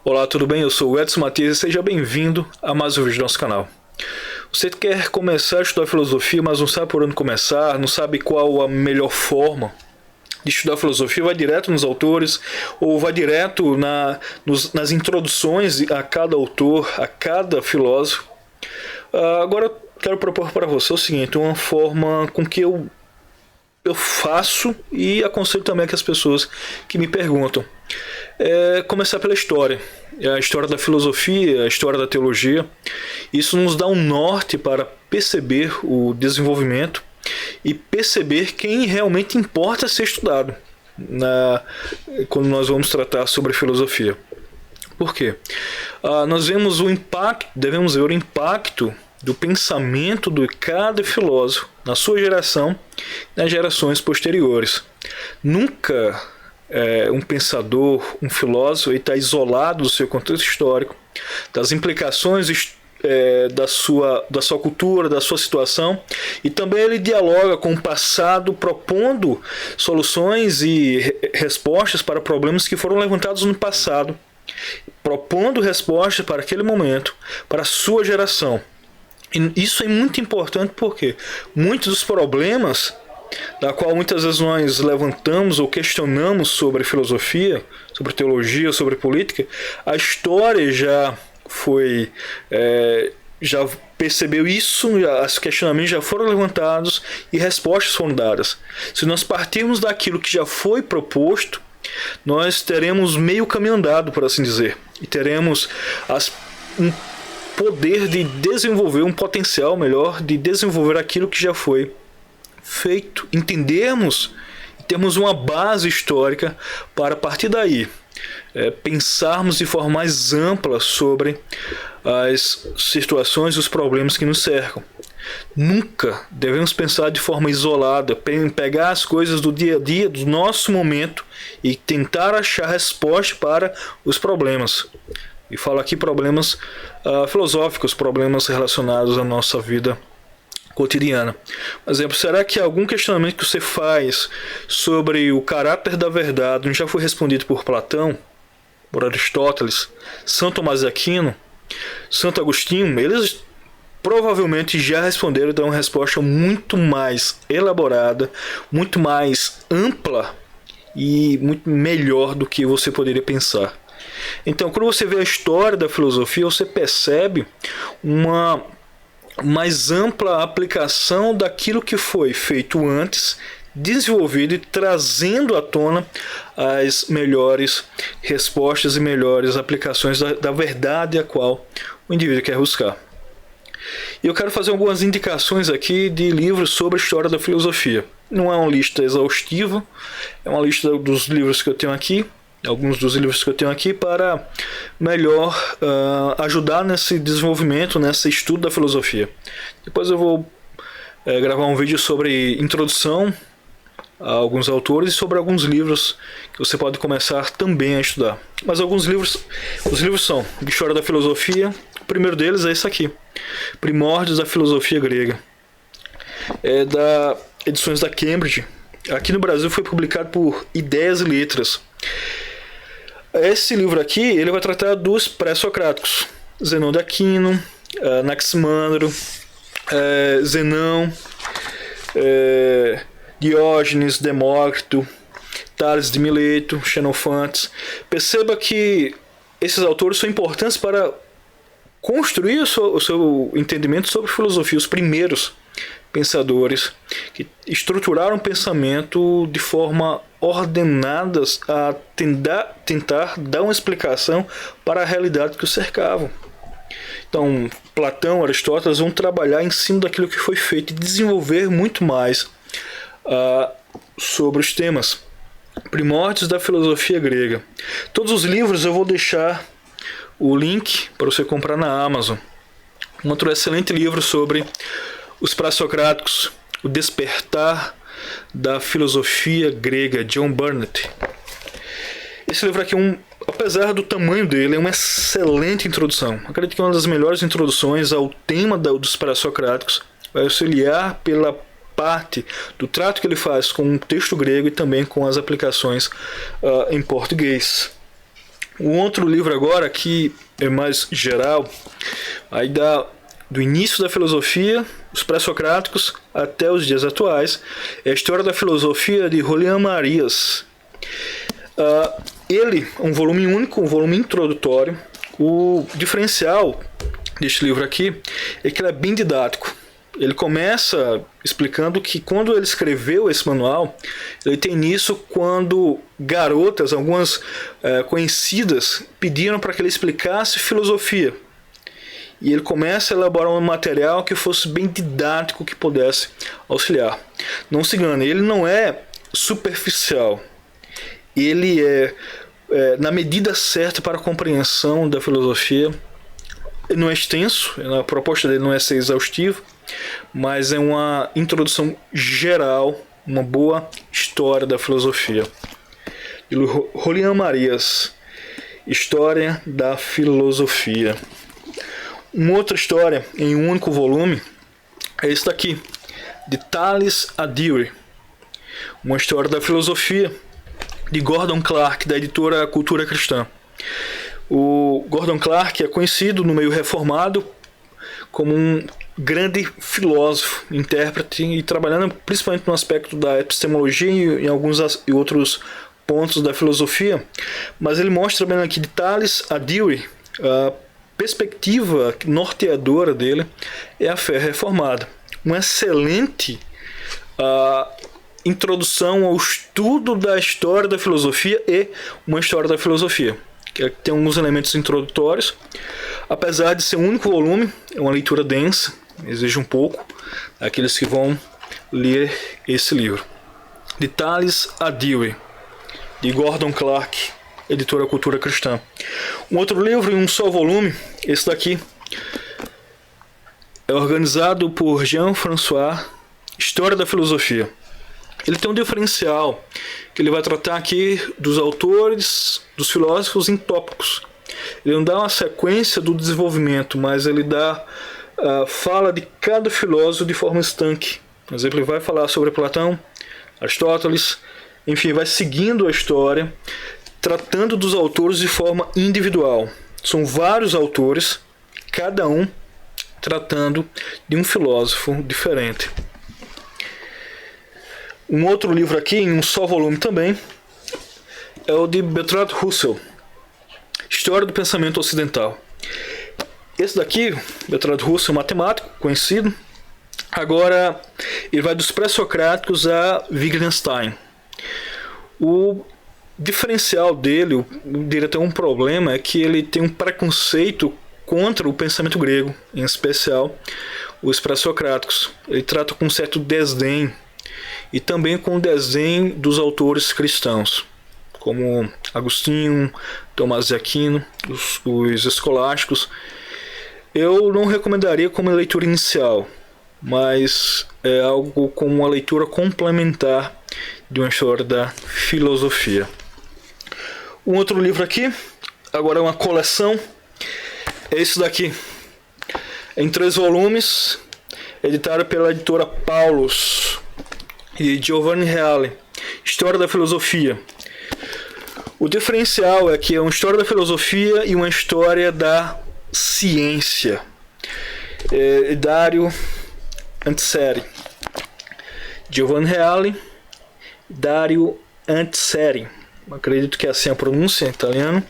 Olá, tudo bem? Eu sou o Edson Matias e seja bem-vindo a mais um vídeo do nosso canal. Você quer começar a estudar filosofia, mas não sabe por onde começar, não sabe qual a melhor forma de estudar filosofia, vai direto nos autores ou vai direto nas introduções a cada autor, a cada filósofo. Agora eu quero propor para você o seguinte, uma forma com que eu faço e aconselho também que as pessoas que me perguntam. Começar pela história, a história da filosofia, a história da teologia. Isso nos dá um norte para perceber o desenvolvimento e perceber quem realmente importa ser estudado quando nós vamos tratar sobre filosofia. Por quê? Nós vemos devemos ver o impacto do pensamento de cada filósofo na sua geração e nas gerações posteriores. Nunca um pensador, um filósofo está isolado do seu contexto histórico, das implicações da sua cultura, da sua situação, e também ele dialoga com o passado, propondo soluções e respostas para problemas que foram levantados no passado, propondo respostas para aquele momento, para a sua geração. E isso é muito importante porque muitos dos problemas da qual muitas vezes nós levantamos ou questionamos sobre filosofia, sobre teologia, sobre política, a história já percebeu isso, os questionamentos já foram levantados e respostas foram dadas. Se nós partirmos daquilo que já foi proposto, nós teremos meio caminho andado, por assim dizer, e teremos um poder de desenvolver, um potencial melhor de desenvolver aquilo que já foi feito, entendermos e termos uma base histórica para, a partir daí, pensarmos de forma mais ampla sobre as situações e os problemas que nos cercam. Nunca devemos pensar de forma isolada, pegar as coisas do dia a dia, do nosso momento, e tentar achar resposta para os problemas. E falo aqui problemas filosóficos, problemas relacionados à nossa vida cotidiana. Por exemplo, será que algum questionamento que você faz sobre o caráter da verdade não já foi respondido por Platão, por Aristóteles, São Tomás de Aquino, Santo Agostinho? Eles provavelmente já responderam e dão uma resposta muito mais elaborada, muito mais ampla e muito melhor do que você poderia pensar. Então, quando você vê a história da filosofia, você percebe uma mais ampla aplicação daquilo que foi feito antes, desenvolvido e trazendo à tona as melhores respostas e melhores aplicações da verdade a qual o indivíduo quer buscar. E eu quero fazer algumas indicações aqui de livros sobre a história da filosofia. Não é uma lista exaustiva, é uma lista dos livros que eu tenho aqui, alguns dos livros que eu tenho aqui, para melhor ajudar nesse desenvolvimento, nesse estudo da filosofia. Depois eu vou gravar um vídeo sobre introdução a alguns autores e sobre alguns livros que você pode começar também a estudar. Mas os livros são de História da Filosofia. O primeiro deles é esse aqui, Primórdios da Filosofia Grega. É da Edições da Cambridge. Aqui no Brasil foi publicado por Ideias e Letras. Esse livro aqui, ele vai tratar dos pré-socráticos: Zenão de Aquino, Anaximandro, Zenão, Diógenes, Demócrito, Tales de Mileto, Xenofontes. Perceba que esses autores são importantes para construir o seu entendimento sobre filosofia, os primeiros pensadores que estruturaram o pensamento de forma ordenada a tentar dar uma explicação para a realidade que os cercavam. Então, Platão, Aristóteles vão trabalhar em cima daquilo que foi feito e desenvolver muito mais sobre os temas. Primórdios da Filosofia Grega. Todos os livros eu vou deixar o link para você comprar na Amazon. Um outro excelente livro sobre os pré-socráticos, O Despertar da Filosofia Grega, John Burnett. Esse livro aqui, apesar do tamanho dele, é uma excelente introdução. Acredito que é uma das melhores introduções ao tema dos pré-socráticos. Vai auxiliar pela parte do trato que ele faz com o texto grego e também com as aplicações em português. Um outro livro agora que é mais geral, aí do início da filosofia, os pré-socráticos até os dias atuais, é a História da Filosofia de Julián Marías. Ele é um volume único, um volume introdutório. O diferencial deste livro aqui é que ele é bem didático. Ele começa explicando que quando ele escreveu esse manual, ele tem nisso quando garotas, algumas conhecidas, pediram para que ele explicasse filosofia. E ele começa a elaborar um material que fosse bem didático, que pudesse auxiliar. Não se engane, ele não é superficial. Ele é na medida certa para a compreensão da filosofia. Ele não é extenso, a proposta dele não é ser exaustivo, mas é uma introdução geral, uma boa história da filosofia. Julián Marías, História da Filosofia. Uma outra história em um único volume é esse daqui, de Thales a Dewey, uma história da filosofia, de Gordon Clark, da editora Cultura Cristã. O Gordon Clark é conhecido no meio reformado como um grande filósofo, intérprete, e trabalhando principalmente no aspecto da epistemologia e em alguns outros pontos da filosofia. Mas ele mostra bem aqui de Thales a Dewey, a perspectiva norteadora dele é a fé reformada. Uma excelente introdução ao estudo da história da filosofia e uma história da filosofia, que tem alguns elementos introdutórios. Apesar de ser um único volume, é uma leitura densa, exige um pouco daqueles que vão ler esse livro. De Thales a Dewey, de Gordon Clark, editora Cultura Cristã. Um outro livro em um só volume, esse daqui, é organizado por Jean-François, História da Filosofia. Ele tem um diferencial, que ele vai tratar aqui dos autores, dos filósofos em tópicos. Ele não dá uma sequência do desenvolvimento, mas ele fala de cada filósofo de forma estanque. Por exemplo, ele vai falar sobre Platão, Aristóteles, enfim, vai seguindo a história, tratando dos autores de forma individual. São vários autores, cada um tratando de um filósofo diferente. Um outro livro aqui, em um só volume também, é o de Bertrand Russell, História do Pensamento Ocidental. Esse daqui, Bertrand Russell, matemático, conhecido. Agora, ele vai dos pré-socráticos a Wittgenstein. O diferencial dele, eu diria até um problema, é que ele tem um preconceito contra o pensamento grego, em especial os pré-socráticos. Ele trata com um certo desdém, e também com o desdém dos autores cristãos, como Agostinho, Tomás de Aquino, os escolásticos. Eu não recomendaria como leitura inicial, mas é algo como uma leitura complementar de uma história da filosofia. Um outro livro aqui, agora é uma coleção, é esse daqui, em 3 volumes, editado pela editora Paulus, e Giovanni Reale, História da Filosofia. O diferencial é que é uma história da filosofia e uma história da ciência. Dario Antiseri. Giovanni Reale, Dario Antiseri. Acredito que é assim a pronúncia em italiano.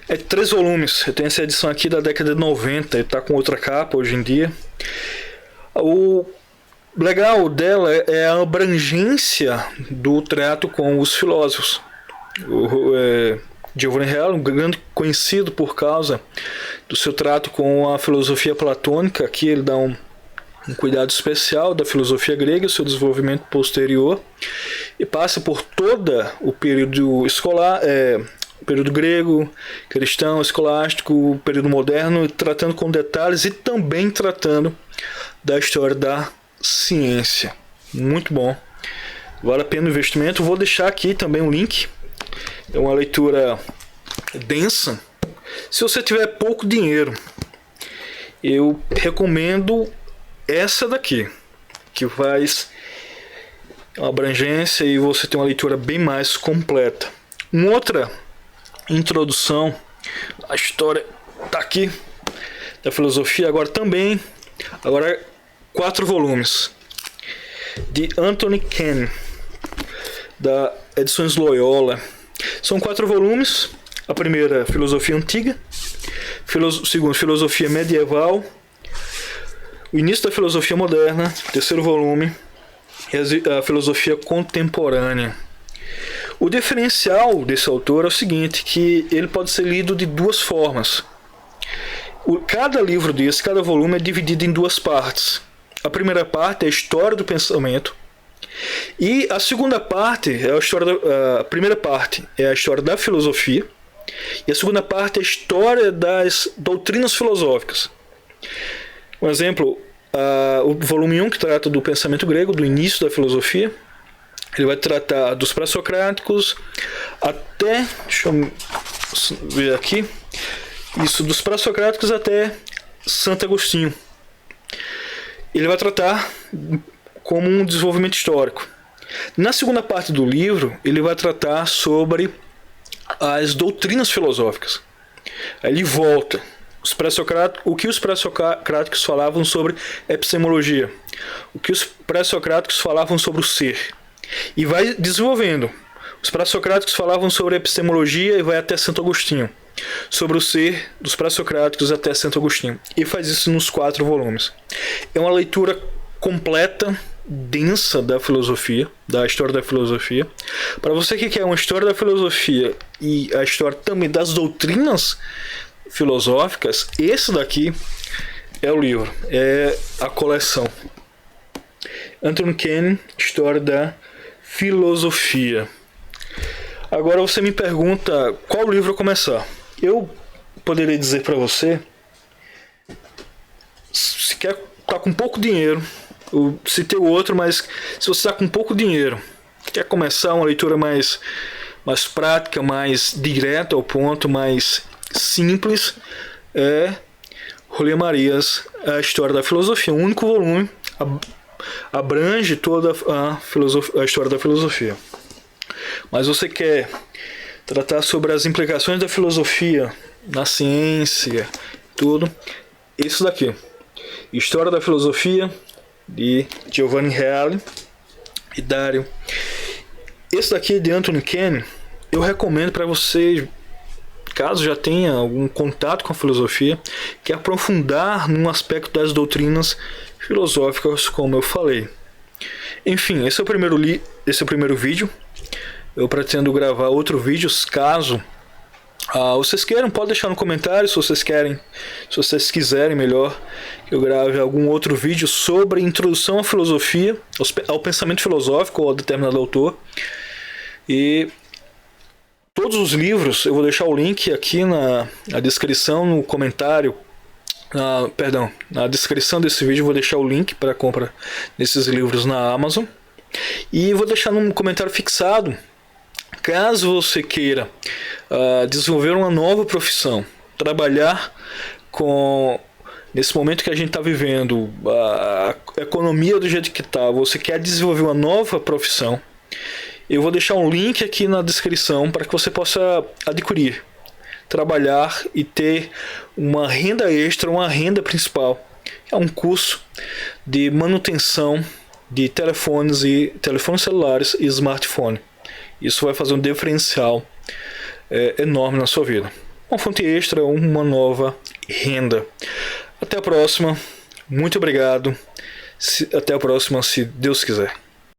É 3 volumes. Eu tenho essa edição aqui da década de 90. Ele está com outra capa hoje em dia. O legal dela é a abrangência do trato com os filósofos. Giovanni Reale, um grande conhecido por causa do seu trato com a filosofia platônica. Aqui ele dá um cuidado especial da filosofia grega, seu desenvolvimento posterior, e passa por todo o período escolar, período grego, cristão, escolástico, período moderno, tratando com detalhes e também tratando da história da ciência. Muito bom, vale a pena o investimento. Vou deixar aqui também um link. É uma leitura densa. Se você tiver pouco dinheiro, eu recomendo essa daqui, que faz uma abrangência e você tem uma leitura bem mais completa. Uma outra introdução à história tá aqui da filosofia, agora 4 volumes de Anthony Kenny, da Edições Loyola. São 4 volumes. A primeira, Filosofia Antiga. Segundo, Filosofia Medieval. O Início da Filosofia Moderna. Terceiro volume, a Filosofia Contemporânea. O diferencial desse autor é o seguinte, que ele pode ser lido de 2 formas. Cada livro desse, cada volume é dividido em 2 partes. A primeira parte é a história do pensamento, e a segunda parte é a primeira parte é a história da filosofia, e a segunda parte é a história das doutrinas filosóficas. Um exemplo, o volume 1, que trata do pensamento grego, do início da filosofia, ele vai tratar dos pré-socráticos até, deixa eu ver aqui, isso, dos pré-socráticos até Santo Agostinho. Ele vai tratar como um desenvolvimento histórico. Na segunda parte do livro, ele vai tratar sobre as doutrinas filosóficas. Aí ele volta o que os pré-socráticos falavam sobre epistemologia, o que os pré-socráticos falavam sobre o ser, e vai desenvolvendo. Os pré-socráticos falavam sobre epistemologia e vai até Santo Agostinho, sobre o ser dos pré-socráticos até Santo Agostinho, e faz isso nos 4 volumes. É uma leitura completa, densa da filosofia, da história da filosofia. Para você que quer uma história da filosofia e a história também das doutrinas filosóficas, esse daqui é o livro, é a coleção Anthony Kenny, História da Filosofia. Agora você me pergunta qual livro começar. Eu poderia dizer para você, se quer tá com pouco dinheiro, eu citei o outro, mas se você está com pouco dinheiro, quer começar uma leitura mais prática, mais direta ao ponto, mais simples, é Rolê Marias, a História da Filosofia. Um único volume, abrange toda a história da filosofia. Mas você quer tratar sobre as implicações da filosofia na ciência, tudo, isso daqui, História da Filosofia, de Giovanni Reale e Dario. Esse daqui, de Anthony Kenny, eu recomendo para você, caso já tenha algum contato com a filosofia, que aprofundar num aspecto das doutrinas filosóficas, como eu falei. Enfim, esse é o primeiro vídeo. Eu pretendo gravar outros vídeos, caso vocês queiram. Pode deixar no comentário se vocês quiserem melhor que eu grave algum outro vídeo sobre introdução à filosofia, ao pensamento filosófico ou a determinado autor. E todos os livros, eu vou deixar o link aqui na descrição, no comentário. Na descrição desse vídeo eu vou deixar o link para compra desses livros na Amazon. E vou deixar num comentário fixado, caso você queira desenvolver uma nova profissão, trabalhar nesse momento que a gente está vivendo, a economia do jeito que está, você quer desenvolver uma nova profissão, eu vou deixar um link aqui na descrição para que você possa adquirir, trabalhar e ter uma renda extra, uma renda principal. É um curso de manutenção de telefones celulares e smartphone. Isso vai fazer um diferencial enorme na sua vida. Uma fonte extra, uma nova renda. Até a próxima. Muito obrigado. Até a próxima, se Deus quiser.